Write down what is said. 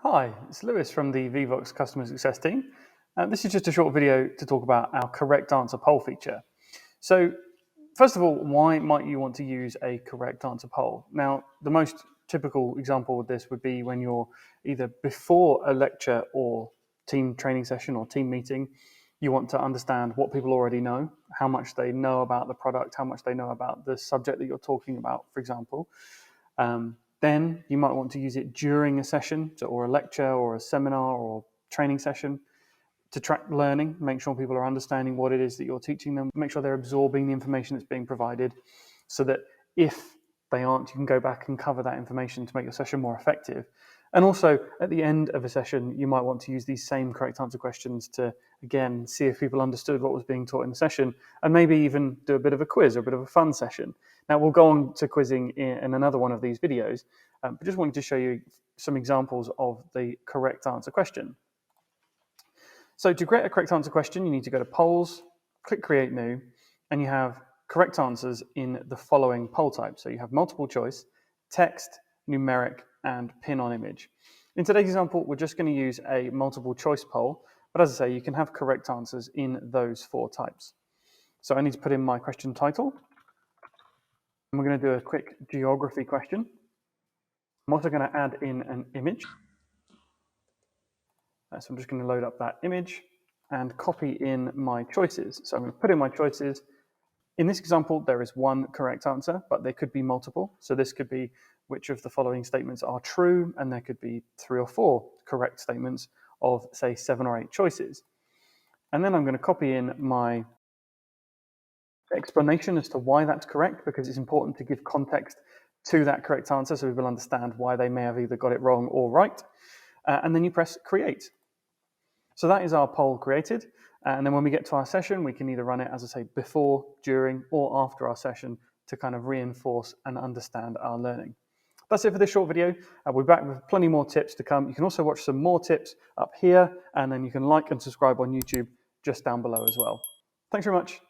Hi, it's Lewis from the Vevox customer success team. This is just a short video to talk about our correct answer poll feature. So first of all, why might you want to use a correct answer poll? Now, the most typical example of this would be when you're either before a lecture or team training session or team meeting, you want to understand what people already know, how much they know about the product, how much they know about the subject that you're talking about, for example. Then you might want to use it during a session or a lecture or a seminar or training session to track learning, make sure people are understanding what it is that you're teaching them, make sure they're absorbing the information that's being provided so that if they aren't, you can go back and cover that information to make your session more effective. And also at the end of a session, you might want to use these same correct answer questions to, again, see if people understood what was being taught in the session and maybe even do a bit of a quiz or a bit of a fun session. Now, we'll go on to quizzing in another one of these videos, but just wanted to show you some examples of the correct answer question. So to create a correct answer question, you need to go to polls, click create new, and you have correct answers in the following poll types. So you have multiple choice, text, numeric, and pin on image. In today's example, we're just going to use a multiple choice poll, but as I say, you can have correct answers in those four types. So I need to put in my question title. And we're going to do a quick geography question. I'm also going to add in an image. So I'm just going to load up that image and copy in my choices. So I'm going to put in my choices. In this example, there is one correct answer, but there could be multiple. So this could be which of the following statements are true, and there could be 3 or 4 correct statements of, say, 7 or 8 choices. And then I'm going to copy in my explanation as to why that's correct, because it's important to give context to that correct answer so people understand why they may have either got it wrong or right. And then you press create. So that is our poll created. And then when we get to our session, we can either run it, as I say, before, during, or after our session to kind of reinforce and understand our learning. That's it for this short video. We'll be back with plenty more tips to come. You can also watch some more tips up here, and then you can like and subscribe on YouTube just down below as well. Thanks very much.